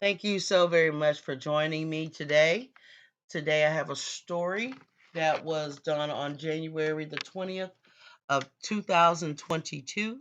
Thank you so very much for joining me today. Today I have a story that was done on January the 20th of 2022.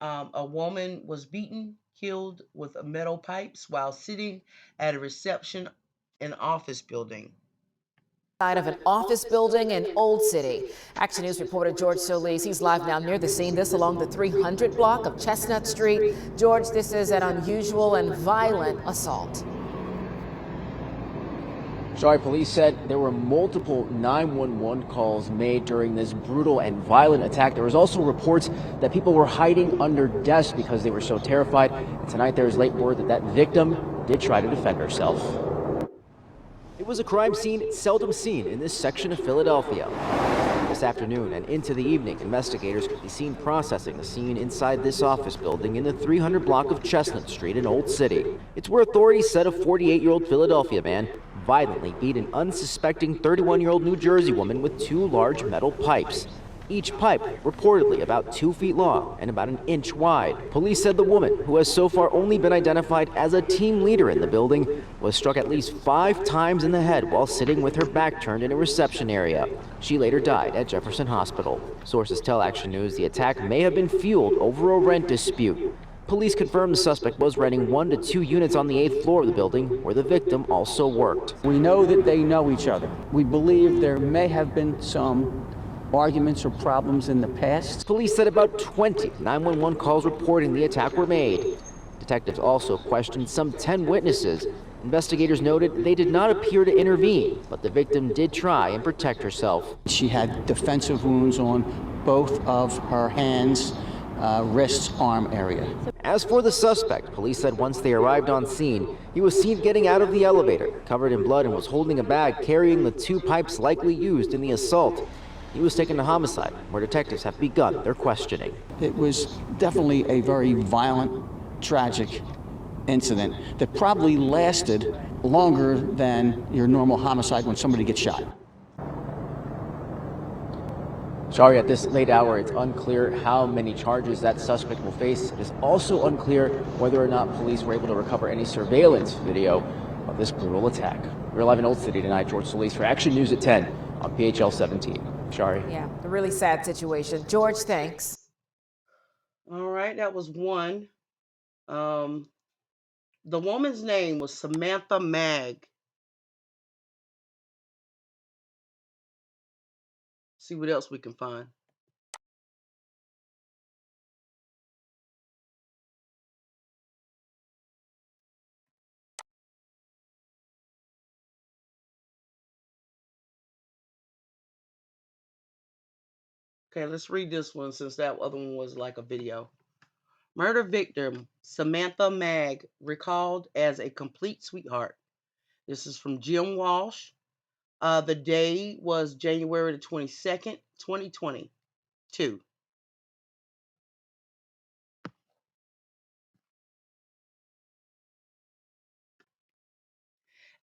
A woman was beaten, killed with metal pipes while sitting at a reception in office building. Side of an office building in Old City. Action News reporter George Solis, he's live now near the scene. This along the 300 block of Chestnut Street. George, this is an unusual and violent assault. Sorry, police said there were multiple 911 calls made during this brutal and violent attack. There was also reports that people were hiding under desks because they were so terrified. And tonight there is late word that victim did try to defend herself. It was a crime scene seldom seen in this section of Philadelphia. This afternoon and into the evening, investigators could be seen processing the scene inside this office building in the 300 block of Chestnut Street in Old City. It's where authorities said a 48-year-old Philadelphia man violently beat an unsuspecting 31-year-old New Jersey woman with two large metal pipes. Each pipe reportedly about 2 feet long and about an inch wide. Police said the woman, who has so far only been identified as a team leader in the building, was struck at least 5 times in the head while sitting with her back turned in a reception area. She later died at Jefferson Hospital. Sources tell Action News the attack may have been fueled over a rent dispute. Police confirmed the suspect was renting 1 to 2 units on the 8th floor of the building, where the victim also worked. We know that they know each other. We believe there may have been some arguments or problems in the past. Police said about 20 911 calls reporting the attack were made. Detectives also questioned some 10 witnesses. Investigators noted they did not appear to intervene, but the victim did try and protect herself. She had defensive wounds on both of her hands, wrists, arm area. As for the suspect, police said once they arrived on scene, he was seen getting out of the elevator, covered in blood, and was holding a bag carrying the 2 pipes likely used in the assault. He was taken to homicide, where detectives have begun their questioning. It was definitely a very violent, tragic incident that probably lasted longer than your normal homicide when somebody gets shot. Sorry, at this late hour, it's unclear how many charges that suspect will face. It is also unclear whether or not police were able to recover any surveillance video of this brutal attack. We're live in Old City tonight. George Solis for Action News at 10 on PHL 17. Sorry. Yeah, a really sad situation. George, thanks. All right, that was one. The woman's name was Samantha Magg. See what else we can find. Okay, let's read this one since that other one was like a video. Murder victim Samantha Magg recalled as a complete sweetheart. This is from Jim Walsh. The day was January the 22nd, 2022.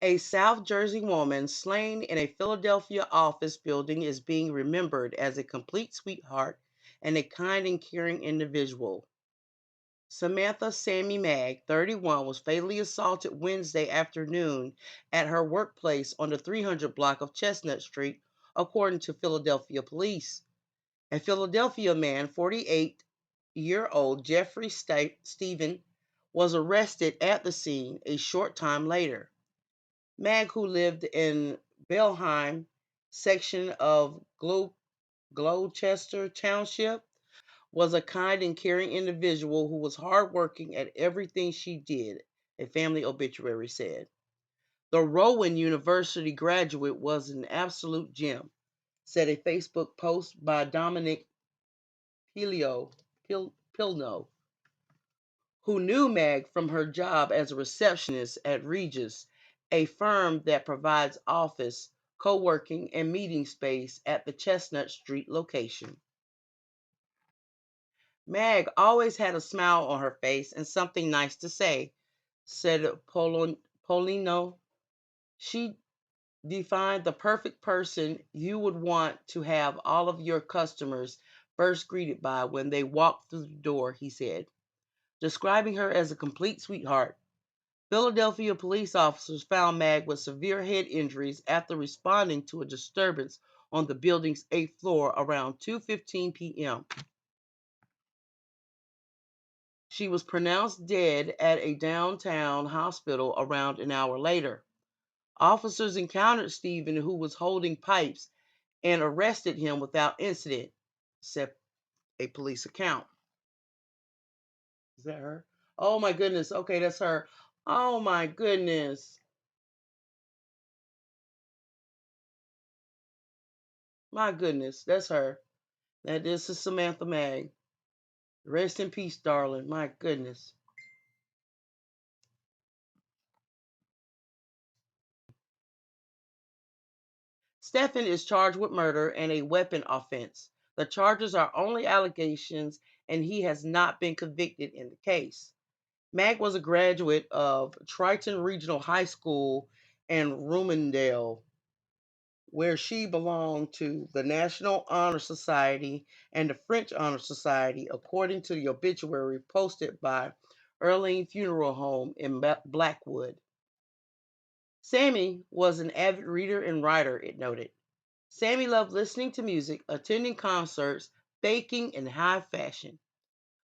A South Jersey woman slain in a Philadelphia office building is being remembered as a complete sweetheart and a kind and caring individual. Samantha Sammy Magg, 31, was fatally assaulted Wednesday afternoon at her workplace on the 300 block of Chestnut Street, according to Philadelphia police. A Philadelphia man, 48-year-old Jeffrey Stephen, was arrested at the scene a short time later. Magg, who lived in Belheim section of Gloucester Township, was a kind and caring individual who was hardworking at everything she did, a family obituary said. The Rowan University graduate was an absolute gem, said a Facebook post by Dominic Pilno, who knew Magg from her job as a receptionist at Regis, a firm that provides office, co-working, and meeting space at the Chestnut Street location. Magg always had a smile on her face and something nice to say, said Polino. She defined the perfect person you would want to have all of your customers first greeted by when they walked through the door, he said, describing her as a complete sweetheart. Philadelphia police officers found Mag with severe head injuries after responding to a disturbance on the building's 8th floor around 2:15 p.m. She was pronounced dead at a downtown hospital around an hour later. Officers encountered Stephen, who was holding pipes, and arrested him without incident, said a police account. Is that her? Oh my goodness. Okay, that's her. Oh my goodness. My goodness, that's her. Now this is Samantha Magg. Rest in peace, darling. My goodness. Stephen is charged with murder and a weapon offense. The charges are only allegations, and he has not been convicted in the case. Mag was a graduate of Triton Regional High School in Rumendale, where she belonged to the National Honor Society and the French Honor Society, according to the obituary posted by Earlene Funeral Home in Blackwood. Sammy was an avid reader and writer, it noted. Sammy loved listening to music, attending concerts, baking, and high fashion.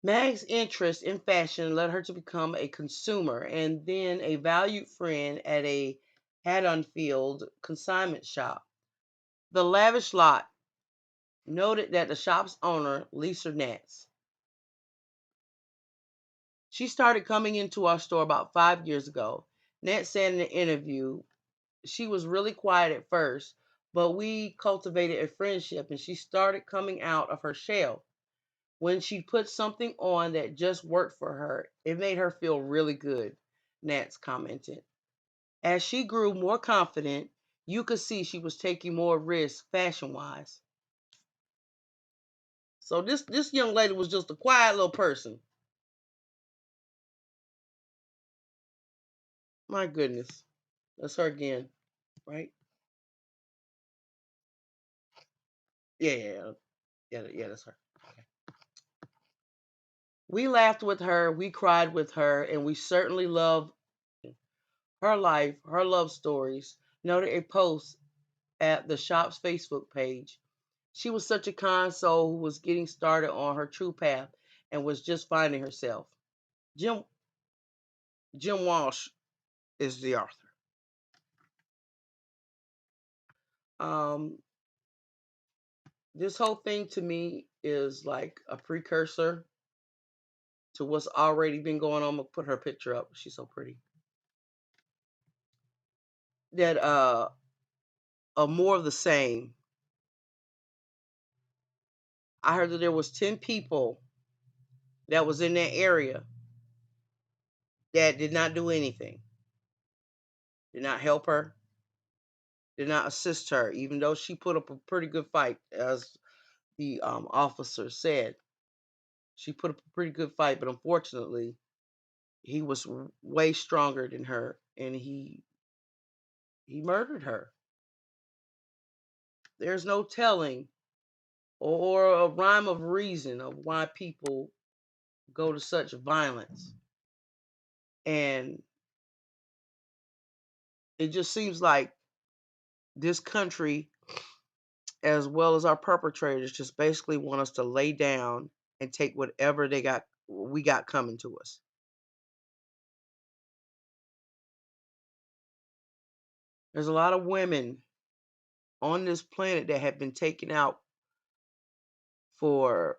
Mag's interest in fashion led her to become a consumer and then a valued friend at a Haddonfield consignment shop. The lavish lot noted that the shop's owner, Lisa Nats, she started coming into our store about 5 years ago. Nat said in an interview, she was really quiet at first, but we cultivated a friendship and she started coming out of her shell. When she put something on that just worked for her, it made her feel really good, Nats commented. As she grew more confident, you could see she was taking more risks fashion wise. So this young lady was just a quiet little person. My goodness. That's her again, right? Yeah, that's her. Okay. We laughed with her, we cried with her, and we certainly love her life, her love stories, noted a post at the shop's Facebook page. She was such a kind soul who was getting started on her true path and was just finding herself. Jim Jim Walsh is the author. Um, this whole thing to me is like a precursor to what's already been going on. I'm gonna put her picture up. She's so pretty. That more of the same. I heard that there was 10 people that was in that area that did not do anything, did not help her, did not assist her, even though she put up a pretty good fight, as the officer said. She put up a pretty good fight, but unfortunately, he was way stronger than her, and he murdered her. There's no telling or a rhyme of reason of why people go to such violence, and it just seems like this country, as well as our perpetrators, just basically want us to lay down and take whatever we got coming to us. There's a lot of women on this planet that have been taken out for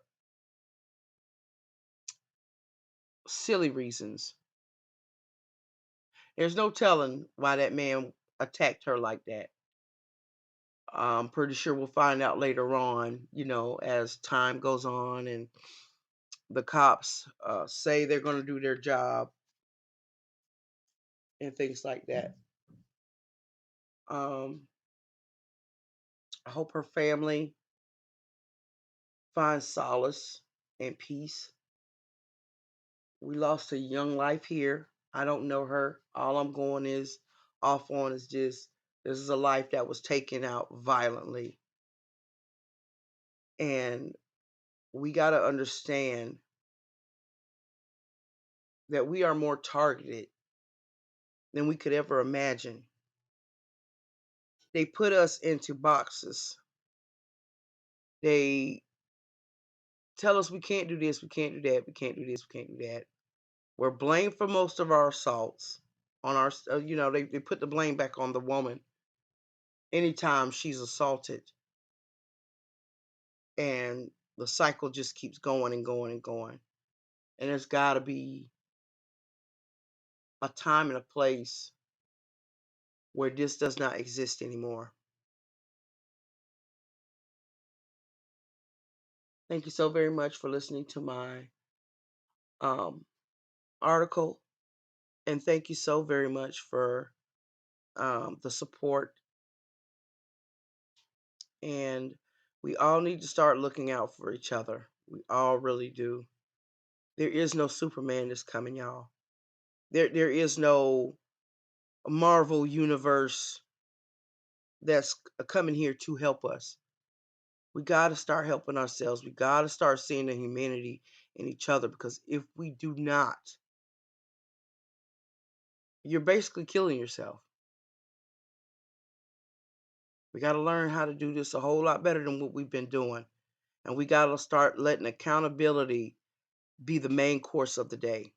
silly reasons. There's no telling why that man attacked her like that. I'm pretty sure we'll find out later on, as time goes on and the cops say they're going to do their job and things like that. Um, I hope her family finds solace and peace. We lost a young life here. I don't know her. All I'm going is off on is just this is a life that was taken out violently. And we got to understand that we are more targeted than we could ever imagine. They put us into boxes. They tell us we can't do this, we can't do that, we can't do this, we can't do that. We're blamed for most of our assaults on our, they put the blame back on the woman anytime she's assaulted. And the cycle just keeps going and going and going. And there's got to be a time and a place where this does not exist anymore. Thank you so very much for listening to my um, article. And thank you so very much for the support. And we all need to start looking out for each other. We all really do. There is no Superman that's coming, y'all. There is no Marvel universe that's coming here to help us. We got to start helping ourselves. We got to start seeing the humanity in each other, because if we do not, you're basically killing yourself. We got to learn how to do this a whole lot better than what we've been doing. And we got to start letting accountability be the main course of the day.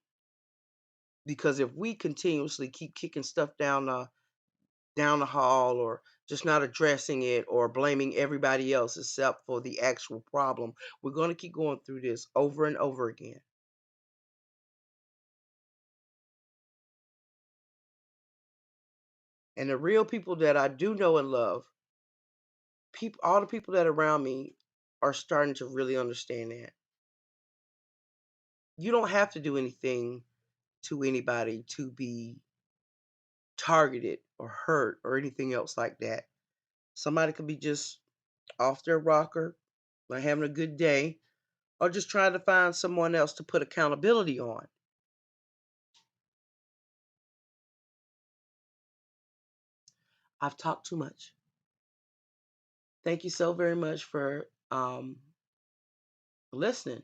Because if we continuously keep kicking stuff down the hall, or just not addressing it, or blaming everybody else except for the actual problem, we're going to keep going through this over and over again. And the real people that I do know and love, all the people that are around me, are starting to really understand that. You don't have to do anything to anybody to be targeted or hurt or anything else like that. Somebody could be just off their rocker, not having a good day, or just trying to find someone else to put accountability on. I've talked too much. Thank you so very much for listening.